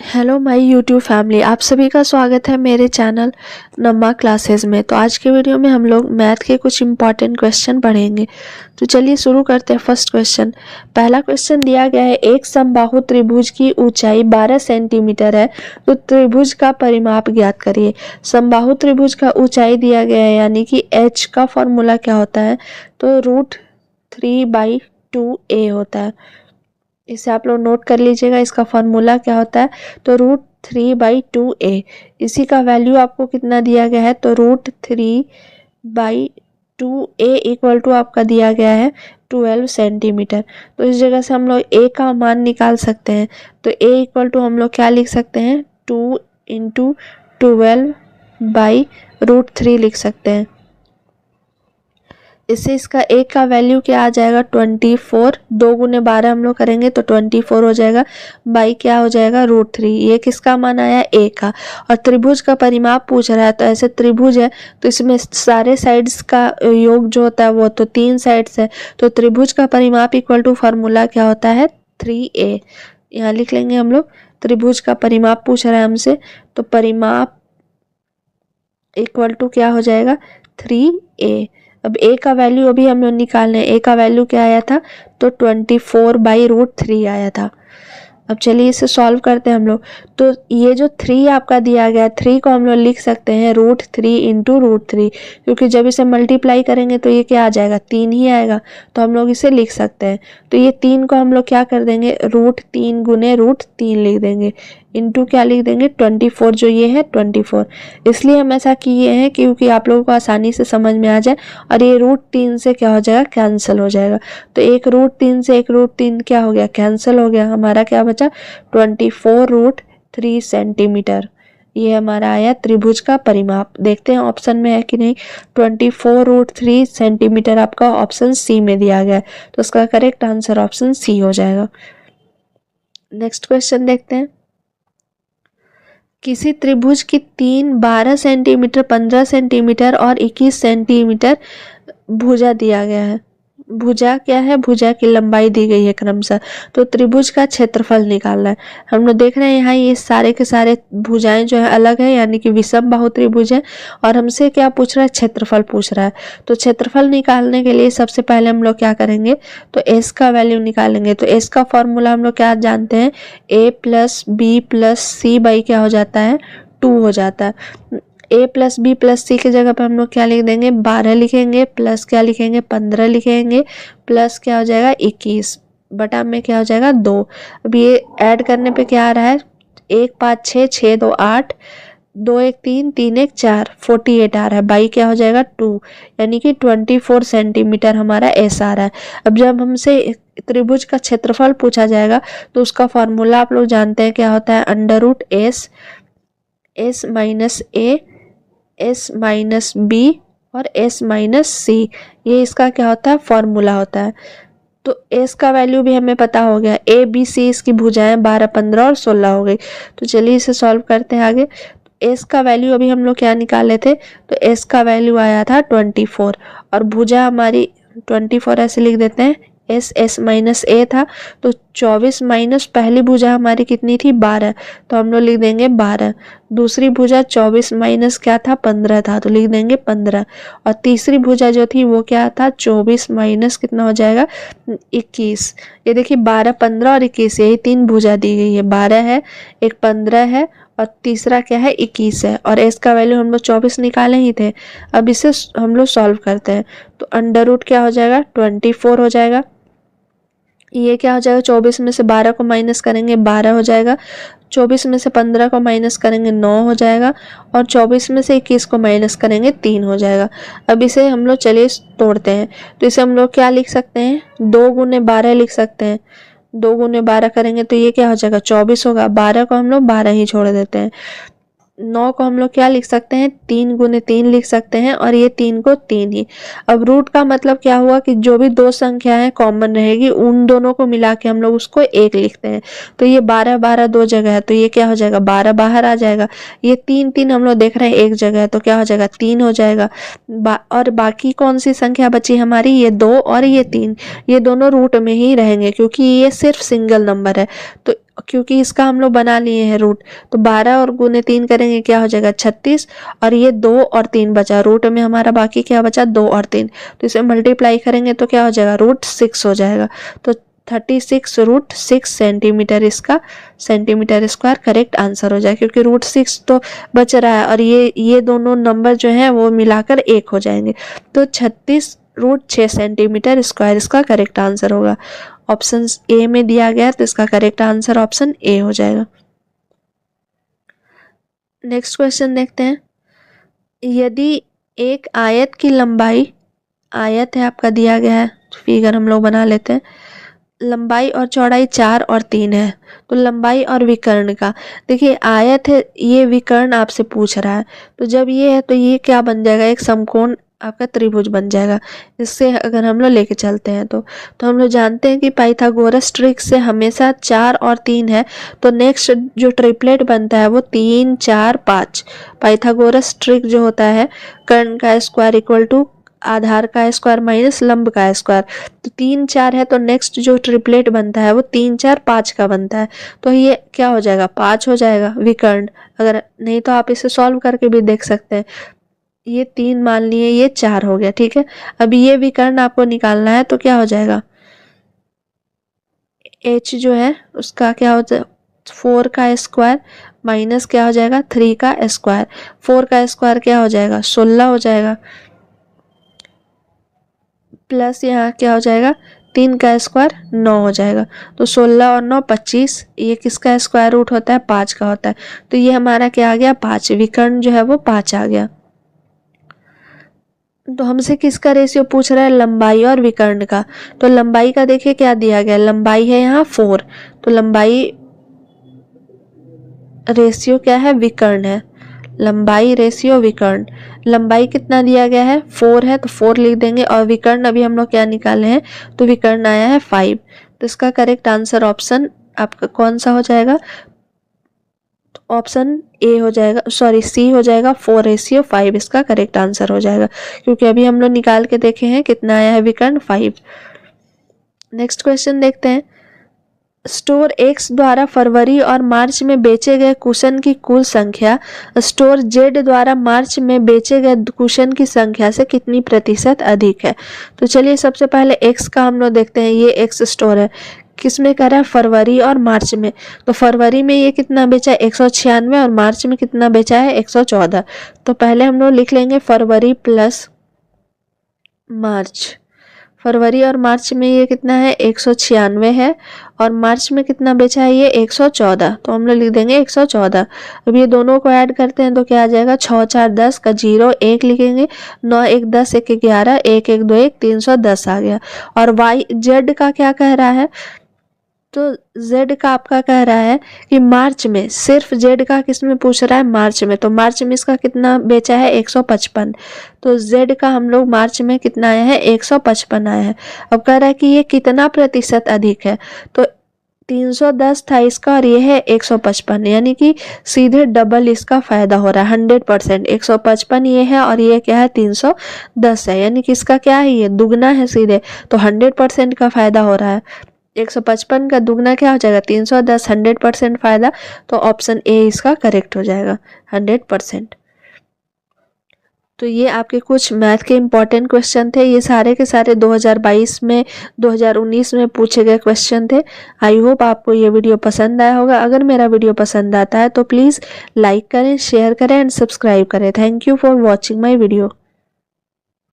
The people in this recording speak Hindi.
हेलो माय यूट्यूब फैमिली, आप सभी का स्वागत है मेरे चैनल नम्मा क्लासेस में। तो आज के वीडियो में हम लोग मैथ के कुछ इम्पॉर्टेंट क्वेश्चन पढ़ेंगे। तो चलिए शुरू करते हैं। फर्स्ट क्वेश्चन, पहला क्वेश्चन दिया गया है, एक समबाहु त्रिभुज की ऊंचाई 12 सेंटीमीटर है तो त्रिभुज का परिमाप ज्ञात करिए। समबाहु त्रिभुज का ऊंचाई दिया गया है, यानी कि h का फॉर्मूला क्या होता है, तो √3/2a होता है। इसे आप लोग नोट कर लीजिएगा, इसका फॉर्मूला क्या होता है, तो √3/2a। इसी का वैल्यू आपको कितना दिया गया है, तो √3/2a इक्वल टू आपका दिया गया है 12 सेंटीमीटर। तो इस जगह से हम लोग a का मान निकाल सकते हैं। तो a इक्वल टू हम लोग क्या लिख सकते हैं, 2 × 12/√3 लिख सकते हैं। इससे इसका a का वैल्यू क्या आ जाएगा, 24। 2 × 12 हम लोग करेंगे तो 24 हो जाएगा, बाई क्या हो जाएगा, √3। ये किसका मान आया, a का। और त्रिभुज का परिमाप पूछ रहा है, तो ऐसे त्रिभुज है तो इसमें सारे साइड्स का योग जो होता है वो तो 3 साइड्स है। तो त्रिभुज का परिमाप इक्वल टू फार्मूला क्या होता है, 3a। यहाँ लिख लेंगे हम लोग, त्रिभुज का परिमाप पूछ रहा है हमसे, तो परिमाप इक्वल टू क्या हो जाएगा, 3a। अब a का वैल्यू अभी हम लोग निकालने, a का वैल्यू क्या आया था, तो 24/√3 आया था। अब चलिए इसे सॉल्व करते हैं हम लोग। तो ये जो 3 आपका दिया गया है, 3 को हम लोग लिख सकते हैं √3 × √3, क्योंकि जब इसे मल्टीप्लाई करेंगे तो ये क्या आ जाएगा, 3 ही आएगा। तो हम लोग इसे लिख सकते हैं। तो ये 3 को हम लोग क्या कर देंगे, √3 × √3 लिख देंगे, इंटू क्या लिख देंगे, 24। जो ये है 24, इसलिए हम ऐसा किए हैं क्योंकि आप लोगों को आसानी से समझ में आ जाए। और ये √3 से क्या हो जाएगा, कैंसिल हो जाएगा। तो एक √3 से एक √3 क्या हो गया, कैंसिल हो गया। हमारा क्या बचा, 24√3 सेंटीमीटर। ये हमारा आया त्रिभुज का परिमाप। देखते हैं ऑप्शन में है कि नहीं। 24√3 सेंटीमीटर आपका ऑप्शन सी में दिया गया है, तो उसका करेक्ट आंसर ऑप्शन सी हो जाएगा। नेक्स्ट क्वेश्चन देखते हैं। किसी त्रिभुज की 3, 12 सेंटीमीटर, 15 सेंटीमीटर और 21 सेंटीमीटर भुजा दिया गया है। भुजा क्या है, भुजा की लंबाई दी गई है क्रमशः। तो त्रिभुज का क्षेत्रफल निकालना है। हम लोग देख रहे हैं यहाँ ये सारे के सारे भुजाएं जो है अलग है, यानी कि विषम बाहु त्रिभुज है। और हमसे क्या पूछ रहा है, क्षेत्रफल पूछ रहा है। तो क्षेत्रफल निकालने के लिए सबसे पहले हम लोग क्या करेंगे, तो s का वैल्यू निकालेंगे। तो s का फॉर्मूला हम लोग क्या जानते हैं, a + b + c बाई क्या हो जाता है, 2 हो जाता है। a + b + c के जगह पर हम लोग क्या लिख देंगे, 12 लिखेंगे, प्लस क्या लिखेंगे, 15 लिखेंगे, प्लस क्या हो जाएगा, 21 बटा में क्या हो जाएगा, 2। अब ये ऐड करने पे क्या आ रहा है, 1 5 6 6 2 8 2 1 3 3 1 4 48 आ रहा है, बाई क्या हो जाएगा, 2, यानी कि 24 सेंटीमीटर हमारा s आ रहा है। अब जब हमसे त्रिभुज का क्षेत्रफल पूछा जाएगा तो उसका फॉर्मूला आप लोग जानते हैं क्या होता है, √s s - a s - b और s - c, ये इसका क्या होता है, फॉर्मूला होता है। तो s का वैल्यू भी हमें पता हो गया, a b c इसकी भुजाएं 12 15 और 16 हो गई। तो चलिए इसे सॉल्व करते हैं आगे। तो s का वैल्यू अभी हम लोग क्या निकाले थे, तो s का वैल्यू आया था 24, और भुजा हमारी 24 ऐसे लिख देते हैं, s - a था। तो 24 माइनस पहली भुजा हमारी कितनी थी, 12, तो हम लोग लिख देंगे 12। दूसरी भुजा 24 माइनस क्या था, 15 था, तो लिख देंगे 15। और तीसरी भुजा जो थी वो क्या था, 24 माइनस कितना हो जाएगा, 21। ये देखिए 12 15 और 21, यही 3 भुजा दी गई है, 12 है, एक 15 है और तीसरा क्या है, 21 है। और s का वैल्यू हम लोग 24 निकाले ही थे। अब इसे हम लोग सॉल्व करते हैं। तो अंडर रूट क्या हो जाएगा, 24 हो जाएगा। ये क्या हो जाएगा, 24 में से 12 को माइनस करेंगे 12 हो जाएगा, 24 में से 15 को माइनस करेंगे 9 हो जाएगा, और 24 में से 21 को माइनस करेंगे 3 हो जाएगा। अब इसे हम लोग चलिए तोड़ते हैं। तो इसे हम लोग क्या लिख सकते हैं, 2 × 12 लिख सकते हैं। 2 × 12 करेंगे तो ये क्या हो जाएगा, 24 होगा। 12 को हम लोग 12 ही छोड़ देते हैं। 9 को हम लोग क्या लिख सकते हैं, 3 × 3 लिख सकते हैं, और ये 3 को 3 ही। अब रूट का मतलब क्या हुआ कि जो भी दो संख्याएं कॉमन रहेगी उन दोनों को मिला के हम लोग उसको 1 लिखते हैं। तो ये 12 12 दो जगह है, तो ये क्या हो जाएगा, 12 बाहर आ जाएगा। ये 3 3 हम लोग देख रहे हैं एक जगह है, तो क्या हो जाएगा, 3 हो जाएगा। और बाकी कौन सी संख्या बची हमारी, ये 2 और ये 3, ये दोनों रूट में ही रहेंगे क्योंकि ये सिर्फ सिंगल नंबर है। तो क्योंकि इसका हम लोग बना लिए हैं रूट, तो 12 और गुने 3 करेंगे क्या हो जाएगा 36, और ये 2 और 3 बचा, रूट में हमारा बाकी क्या बचा 2 और 3, तो इसे मल्टीप्लाई करेंगे तो क्या हो जाएगा √6 हो जाएगा। तो 36√6 सेंटीमीटर इसका सेंटीमीटर स्क्वायर करेक्ट आंसर हो जाएगा, क्योंकि √6 तो बच रहा है और ये दोनों नंबर जो हैं वो मिलाकर 1 हो जाएंगे। तो 36√6 सेंटीमीटर स्क्वायर इसका करेक्ट आंसर होगा। ऑप्शन ए में दिया गया तो इसका करेक्ट आंसर ऑप्शन ए हो जाएगा। नेक्स्ट क्वेश्चन देखते हैं। यदि एक आयत की लंबाई, आयत है आपका दिया गया है, फिगर हम लोग बना लेते हैं, लंबाई और चौड़ाई 4 और 3 है, तो लंबाई और विकर्ण का, देखिए आयत है, ये विकर्ण आपसे पूछ रहा है, तो जब ये है तो ये क्या बन जाएगा, एक समकोण आपका त्रिभुज बन जाएगा। इससे अगर हम लोग लेके चलते हैं तो हम लोग जानते हैं कि पाइथागोरस ट्रिक से हमेशा 4 और 3 है, तो नेक्स्ट जो ट्रिपलेट बनता है वो 3 4 5। पाइथागोरस ट्रिक जो होता है कर्ण का स्क्वायर इक्वल टू आधार का स्क्वायर माइनस लंब का स्क्वायर, तो 3 4 है, तो नेक्स्ट जो ट्रिपलेट बनता है वो 3 4 5 का बनता है, तो ये क्या हो जाएगा 5 हो जाएगा विकर्ण। अगर नहीं तो आप इसे सॉल्व करके भी देख सकते हैं, ये 3 मान लिए, ये 4 हो गया, ठीक है। अभी ये विकर्ण आपको निकालना है, तो क्या हो जाएगा h जो है उसका क्या हो जाएगा 4 का स्क्वायर माइनस क्या हो जाएगा 3 का स्क्वायर, 4 का स्क्वायर क्या हो जाएगा 16 हो जाएगा, प्लस यहाँ क्या हो जाएगा 3 का स्क्वायर 9 हो जाएगा, तो 16 और 9 25, ये किसका स्क्वायर रूट होता है 5 का होता है, तो ये हमारा क्या आ गया 5, विकर्ण जो है वो 5 आ गया। तो हमसे किसका रेशियो पूछ रहा है लंबाई और विकर्ण का, तो लंबाई का देखिए क्या दिया गया, लंबाई है यहाँ 4, तो लंबाई रेशियो क्या है विकर्ण है, लंबाई रेशियो विकर्ण, लंबाई कितना दिया गया है 4 है, तो 4 लिख देंगे, और विकर्ण अभी हम लोग क्या निकाले हैं, तो विकर्ण आया है 5, तो इसका करेक्ट आंसर ऑप्शन आपका कौन सा हो जाएगा, ऑप्शन ए हो जाएगा, सॉरी सी हो जाएगा, 4:5 इसका करेक्ट आंसर हो जाएगा, क्योंकि अभी हम लोग निकाल के देखे हैं कितना आया है विकर्ण 5। नेक्स्ट क्वेश्चन देखते हैं। स्टोर एक्स द्वारा फरवरी और मार्च में बेचे गए कुशन की कुल संख्या स्टोर जेड द्वारा मार्च में बेचे गए कुशन की संख्या से कितनी प्रतिशत अधिक है। तो चलिए सबसे पहले एक्स का हम लोग देखते हैं, ये एक्स स्टोर है, किस में कर रहा है फरवरी और मार्च में, तो फरवरी में ये कितना बेचा है 196 और मार्च में कितना बेचा है 114। तो पहले हम लोग लिख लेंगे फरवरी प्लस मार्च, फरवरी और मार्च में ये कितना है 196 है, और मार्च में कितना बेचा है ये 114, तो हम लोग लिख देंगे 114। अब ये दोनों को ऐड करते हैं तो क्या आ जाएगा 6 4 10 का 0 1 लिखेंगे, 9 1 10 1 11 1 1 2 1 310 आ गया। और वाई जेड का क्या कह रहा है, तो z का आपका कह रहा है कि मार्च में, सिर्फ z का किस में पूछ रहा है मार्च में, तो मार्च में इसका कितना बेचा है 155, तो z का हम लोग मार्च में कितना आया है 155 आया है। अब कह रहा है कि ये कितना प्रतिशत अधिक है, तो 310 था इसका और ये है 155, यानी कि सीधे डबल इसका फायदा हो रहा है 100%। 155 ये है और ये क्या है 310 है, यानी कि इसका क्या है ये दुगना है सीधे, तो 100% का फायदा हो रहा है। 155 का दुगना क्या हो जाएगा 310, 100% फायदा, तो ऑप्शन ए इसका करेक्ट हो जाएगा 100%। तो ये आपके कुछ मैथ के इम्पॉर्टेंट क्वेश्चन थे, ये सारे के सारे 2022 में 2019 में पूछे गए क्वेश्चन थे। आई होप आपको ये वीडियो पसंद आया होगा। अगर मेरा वीडियो पसंद आता है तो प्लीज़ लाइक करें, शेयर करें एंड सब्सक्राइब करें। Thank you for watching my video.